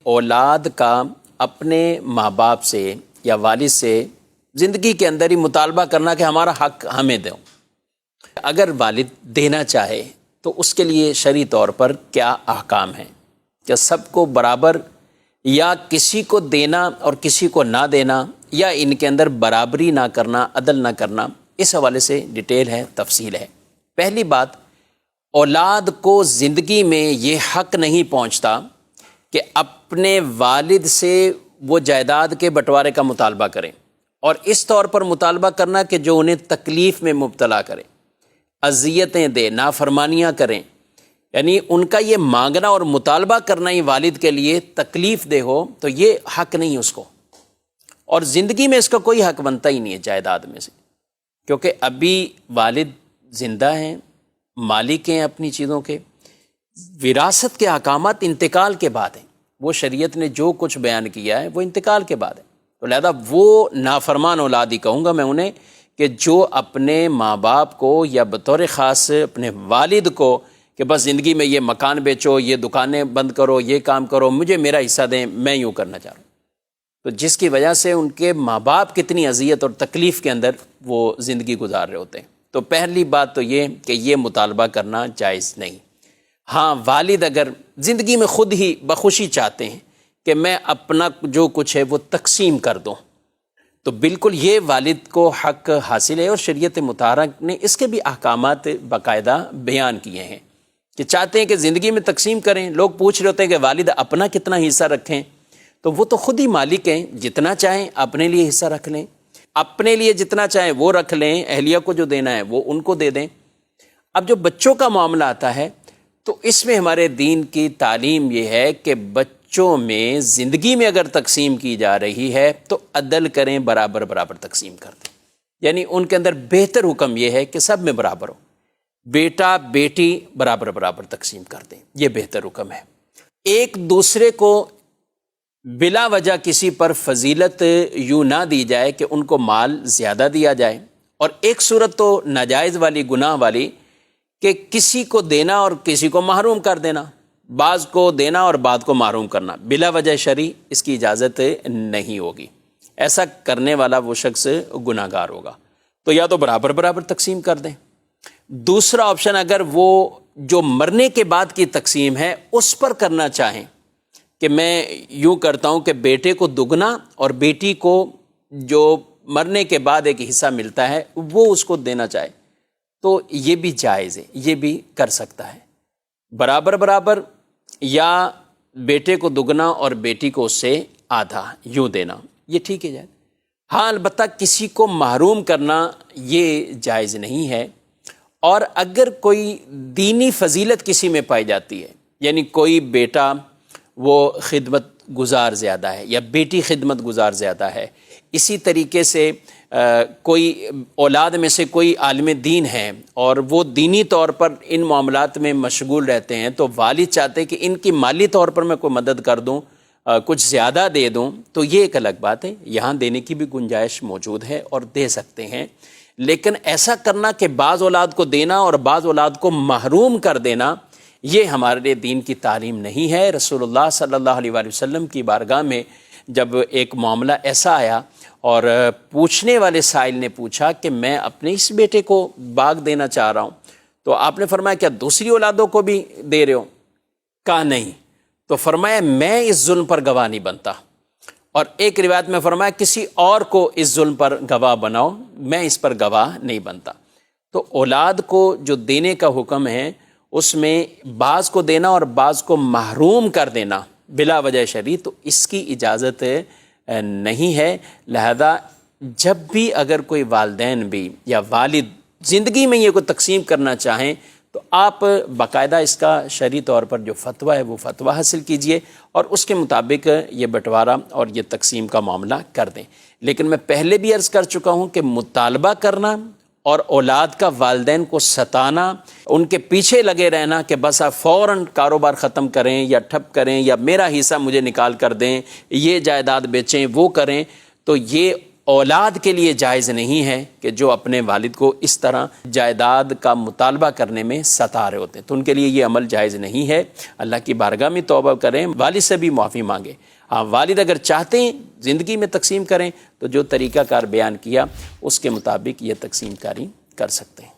اولاد کا اپنے ماں باپ سے یا والد سے زندگی کے اندر ہی مطالبہ کرنا کہ ہمارا حق ہمیں دو. اگر والد دینا چاہے تو اس کے لیے شرعی طور پر کیا احکام ہیں؟ کیا سب کو برابر یا کسی کو دینا اور کسی کو نہ دینا یا ان کے اندر برابری نہ کرنا، عدل نہ کرنا؟ اس حوالے سے ڈیٹیل ہے، تفصیل ہے. پہلی بات، اولاد کو زندگی میں یہ حق نہیں پہنچتا کہ اپنے والد سے وہ جائیداد کے بٹوارے کا مطالبہ کریں، اور اس طور پر مطالبہ کرنا کہ جو انہیں تکلیف میں مبتلا کرے، اذیتیں دے، نافرمانیاں کریں. یعنی ان کا یہ مانگنا اور مطالبہ کرنا ہی والد کے لیے تکلیف دہ ہو تو یہ حق نہیں اس کو، اور زندگی میں اس کا کوئی حق بنتا ہی نہیں ہے جائیداد میں سے، کیونکہ ابھی والد زندہ ہیں، مالک ہیں اپنی چیزوں کے. وراثت کے احکامات انتقال کے بعد ہیں. وہ شریعت نے جو کچھ بیان کیا ہے وہ انتقال کے بعد ہے. تو لہذا وہ نافرمان اولاد ہی کہوں گا میں انہیں کہ جو اپنے ماں باپ کو یا بطور خاص اپنے والد کو کہ بس زندگی میں یہ مکان بیچو، یہ دکانیں بند کرو، یہ کام کرو، مجھے میرا حصہ دیں، میں یوں کرنا چاہ رہا ہوں، تو جس کی وجہ سے ان کے ماں باپ کتنی اذیت اور تکلیف کے اندر وہ زندگی گزار رہے ہوتے ہیں. تو پہلی بات تو یہ کہ یہ مطالبہ کرنا جائز نہیں. ہاں، والد اگر زندگی میں خود ہی بخوشی چاہتے ہیں کہ میں اپنا جو کچھ ہے وہ تقسیم کر دوں، تو بالکل یہ والد کو حق حاصل ہے، اور شریعت مطہرہ نے اس کے بھی احکامات باقاعدہ بیان کیے ہیں کہ چاہتے ہیں کہ زندگی میں تقسیم کریں. لوگ پوچھ رہے ہوتے ہیں کہ والد اپنا کتنا حصہ رکھیں، تو وہ تو خود ہی مالک ہیں، جتنا چاہیں اپنے لیے حصہ رکھ لیں، اپنے لیے جتنا چاہیں وہ رکھ لیں، اہلیہ کو جو دینا ہے وہ ان کو دے دیں. اب جو بچوں کا معاملہ آتا ہے تو اس میں ہمارے دین کی تعلیم یہ ہے کہ بچوں میں زندگی میں اگر تقسیم کی جا رہی ہے تو عدل کریں، برابر برابر تقسیم کر دیں. یعنی ان کے اندر بہتر حکم یہ ہے کہ سب میں برابر ہو، بیٹا بیٹی برابر برابر تقسیم کر دیں، یہ بہتر حکم ہے. ایک دوسرے کو بلا وجہ کسی پر فضیلت یوں نہ دی جائے کہ ان کو مال زیادہ دیا جائے، اور ایک صورت تو ناجائز والی، گناہ والی، کہ کسی کو دینا اور کسی کو محروم کر دینا، بعض کو دینا اور بعض کو محروم کرنا بلا وجہ شرعی، اس کی اجازت نہیں ہوگی. ایسا کرنے والا وہ شخص گناہ گار ہوگا. تو یا تو برابر برابر تقسیم کر دیں. دوسرا آپشن، اگر وہ جو مرنے کے بعد کی تقسیم ہے اس پر کرنا چاہیں کہ میں یوں کرتا ہوں کہ بیٹے کو دگنا اور بیٹی کو جو مرنے کے بعد ایک حصہ ملتا ہے وہ اس کو دینا چاہے، تو یہ بھی جائز ہے، یہ بھی کر سکتا ہے. برابر برابر یا بیٹے کو دگنا اور بیٹی کو اس سے آدھا یوں دینا، یہ ٹھیک ہے جائز. ہاں، البتہ کسی کو محروم کرنا یہ جائز نہیں ہے. اور اگر کوئی دینی فضیلت کسی میں پائی جاتی ہے، یعنی کوئی بیٹا وہ خدمت گزار زیادہ ہے یا بیٹی خدمت گزار زیادہ ہے، اسی طریقے سے کوئی اولاد میں سے کوئی عالم دین ہے اور وہ دینی طور پر ان معاملات میں مشغول رہتے ہیں، تو والد چاہتے ہیں کہ ان کی مالی طور پر میں کوئی مدد کر دوں، کچھ زیادہ دے دوں، تو یہ ایک الگ بات ہے، یہاں دینے کی بھی گنجائش موجود ہے اور دے سکتے ہیں. لیکن ایسا کرنا کہ بعض اولاد کو دینا اور بعض اولاد کو محروم کر دینا، یہ ہمارے دین کی تعلیم نہیں ہے. رسول اللہ صلی اللہ علیہ وآلہ وسلم کی بارگاہ میں جب ایک معاملہ ایسا آیا اور پوچھنے والے سائل نے پوچھا کہ میں اپنے اس بیٹے کو باغ دینا چاہ رہا ہوں، تو آپ نے فرمایا کیا دوسری اولادوں کو بھی دے رہے ہو؟ کہا نہیں. تو فرمایا میں اس ظلم پر گواہ نہیں بنتا، اور ایک روایت میں فرمایا کسی اور کو اس ظلم پر گواہ بناؤ، میں اس پر گواہ نہیں بنتا. تو اولاد کو جو دینے کا حکم ہے اس میں بعض کو دینا اور بعض کو محروم کر دینا بلا وجہ شرعی، تو اس کی اجازت نہیں ہے. لہذا جب بھی اگر کوئی والدین بھی یا والد زندگی میں یہ کوئی تقسیم کرنا چاہیں تو آپ باقاعدہ اس کا شرعی طور پر جو فتویٰ ہے وہ فتویٰ حاصل کیجئے اور اس کے مطابق یہ بٹوارہ اور یہ تقسیم کا معاملہ کر دیں. لیکن میں پہلے بھی عرض کر چکا ہوں کہ مطالبہ کرنا اور اولاد کا والدین کو ستانا، ان کے پیچھے لگے رہنا کہ بس آپ فوراً کاروبار ختم کریں یا ٹھپ کریں یا میرا حصہ مجھے نکال کر دیں، یہ جائیداد بیچیں، وہ کریں، تو یہ اولاد کے لیے جائز نہیں ہے کہ جو اپنے والد کو اس طرح جائیداد کا مطالبہ کرنے میں ستا رہے ہوتے ہیں، تو ان کے لیے یہ عمل جائز نہیں ہے۔ اللہ کی بارگاہ میں توبہ کریں، والد سے بھی معافی مانگیں۔ ہاں، والد اگر چاہتے ہیں زندگی میں تقسیم کریں تو جو طریقہ کار بیان کیا اس کے مطابق یہ تقسیم کاری کر سکتے ہیں۔